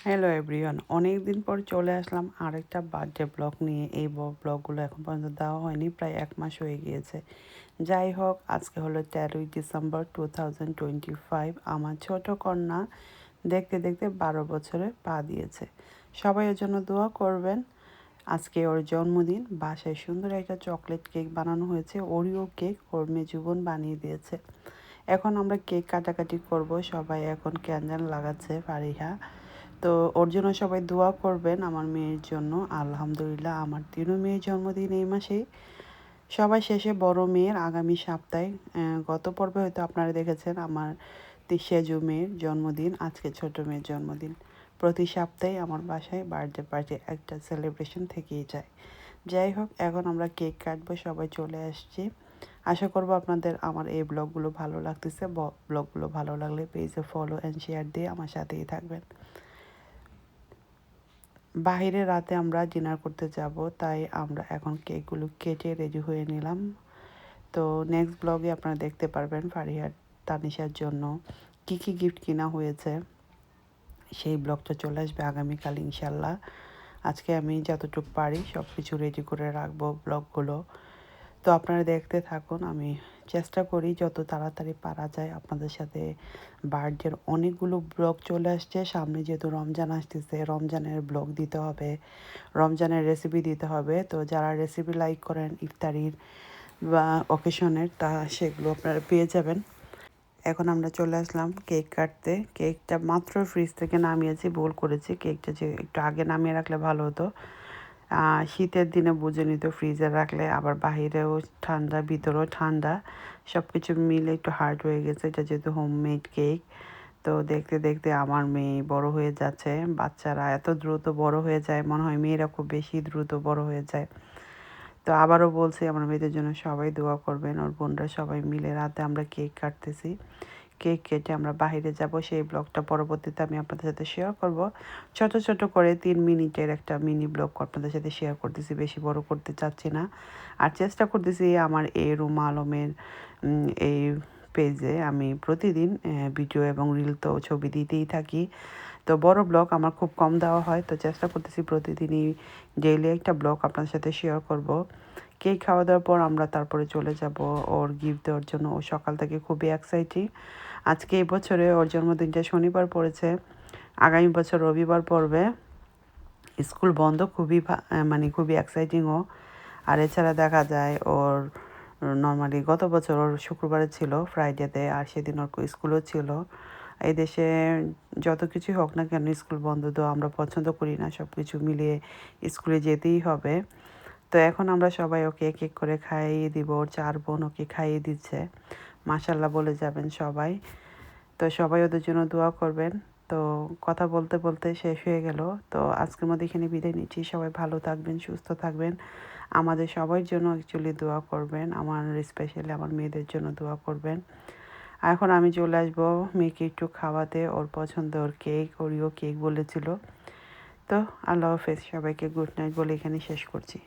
Hello everyone, অনেক দিন পর চলে আসলাম আরেকটা বার্থডে ব্লগ নিয়ে। এই ব্লগগুলো এখন পর্যন্ত দেওয়া হয়নি, প্রায় 1 মাস হয়ে গিয়েছে। যাই হোক, আজকে হলো 13ই ডিসেম্বর 2025। আমার ছোট কন্যা দেখতে দেখতে 12 বছরে পা দিয়েছে। সবাই ওর জন্য দোয়া করবেন। আজকে ওর জন্মদিন। বাসায় সুন্দর একটা চকলেট কেক বানানো হয়েছে, ওরিও কেক ওর মেজুবোন বানিয়ে দিয়েছে। এখন আমরা কেক কাটাকাটি করব। সবাই এখন ক্যান্ডেল লাগাচ্ছে ফারিহা। তো ওর জন্য সবাই দোয়া করবেন আমার মেয়ের জন্য। আলহামদুলিল্লাহ, আমার 3 মেয়ের জন্মদিন এই মাসেই। সবাই শেষে বড় মেয়ের আগামী সপ্তাহে। গত পর্বে হয়তো আপনারা দেখেছেন আমার সেজু মেয়ের জন্মদিন, আজকে ছোট মেয়ের জন্মদিন। প্রতি সপ্তাহে আমার বাসায় বার্থডে পার্টি একটা সেলিব্রেশন থেকেই যায়। যাই হোক, এখন আমরা কেক কাটবো, সবাই চলে আসছি। আশা করব আপনাদের আমার এই ব্লগগুলো ভালো লাগতেছে। ব্লগগুলো ভালো লাগলে পেজে ফলো অ্যান্ড শেয়ার দিয়ে আমার সাথেই থাকবেন। বাইরে রাতে আমরা ডিনার করতে যাব, তাই আমরা এখন কেকগুলো কেটে রেডি হয়ে নিলাম। তো নেক্সট ব্লগে আপনারা দেখতে পারবেন ফারিহার তানিশার জন্য কী কী গিফট কিনা হয়েছে। সেই ব্লগটা চলে আসবে আগামীকাল ইনশাল্লাহ। আজকে আমি যতটুকু পারি সব কিছু রেডি করে রাখবো ব্লগগুলো। তো আপনারা দেখতে থাকুন। আমি চেষ্টা করি যত তাড়াতাড়ি পারা যায় আপনাদের সাথে। বার্থডের অনেকগুলো ব্লগ চলে আসছে সামনে, যেহেতু রমজান আসতেছে, রমজানের ব্লগ দিতে হবে, রমজানের রেসিপি দিতে হবে। তো যারা রেসিপি লাইক করেন ইফতারির বা অকেশনের, তা সেগুলো আপনারা পেয়ে যাবেন। এখন আমরা চলে আসলাম কেক কাটতে। কেকটা মাত্র ফ্রিজ থেকে নামিয়েছি, ভুল করেছি। কেকটা যে একটু আগে নামিয়ে রাখলে ভালো হতো। শীতের দিনে বুঝে নিত ফ্রিজে রাখলে আবার বাহিরেও ঠান্ডা, ভিতরেও ঠান্ডা, সব কিছু মিলে একটু হার্ড হয়ে গেছে। এটা যেহেতু হোমমেড কেক। তো দেখতে দেখতে আমার মেয়ে বড় হয়ে যাচ্ছে। বাচ্চারা এত দ্রুত বড় হয়ে যায়, মনে হয় মেয়েরা খুব বেশি দ্রুত বড় হয়ে যায়। তো আবারও বলছি, আমার মেয়েদের জন্য সবাই দোয়া করবেন। ওর বোনরা সবাই মিলে রাতে আমরা কেক কাটতেছি। কেক কেটে আমরা বাইরে যাব, সেই ব্লগটা পরবর্তীতে আমি আপনাদের সাথে শেয়ার করব। ছোট ছোট করে 3 মিনিটের একটা মিনি ব্লগ আপনাদের সাথে শেয়ার করতেছি, বেশি বড় করতে চাচ্ছি না। আর চেষ্টা করতেছি আমার এই রুমা আলমের এই পেজে আমি প্রতিদিন ভিডিও এবং রিল তো ছবি দিতেই থাকি। তো বড় ব্লগ আমার খুব কম দেওয়া হয়, তো চেষ্টা করতেছি প্রতিদিনই ডেইলি একটা ব্লগ আপনাদের সাথে শেয়ার করব। কেক খাওয়া দাওয়ার পর আমরা তারপরে চলে যাব ওর গিফট দেওয়ার জন্য। ও সকাল থেকে খুবই এক্সাইটিং। আজকে এই বছরে ওর জন্মদিনটা শনিবার পড়েছে, আগামী বছর রবিবার পড়বে। স্কুল বন্ধ, খুবই এক্সাইটিং ও। আর এছাড়া দেখা যায় ওর নর্মালি গত বছর ওর শুক্রবারে ছিল, ফ্রাইডেতে, আর সেদিন ওর স্কুলও ছিল। এই দেশে যত কিছুই হোক না কেন, স্কুল বন্ধ তো আমরা পছন্দ করি না, সব কিছু মিলিয়ে স্কুলে যেতেই হবে। তো এখন আমরা সবাই ওকে এক এক করে খাইয়ে দিব। ওর 4 বোন ওকে খাইয়ে দিচ্ছে। মাশাল্লাহ বলে যাবেন সবাই। তো সবাই ওদের জন্য দোয়া করবেন। তো কথা বলতে বলতে শেষ হয়ে গেল। তো আজকের মধ্যে এখানে বিদায় নিচ্ছি। সবাই ভালো থাকবেন, সুস্থ থাকবেন। আমাদের সবার জন্য অ্যাকচুয়ালি দোয়া করবেন। আমার স্পেশালি আমার মেয়েদের জন্য দোয়া করবেন। এখন আমি চলে আসবো মেয়েকে একটু খাওয়াতে। ওর পছন্দ ওর কেক, ওরিও কেক বলেছিল। তো আল্লাহ হাফেজ, সবাইকে গুড নাইট বলে এখানে শেষ করছি।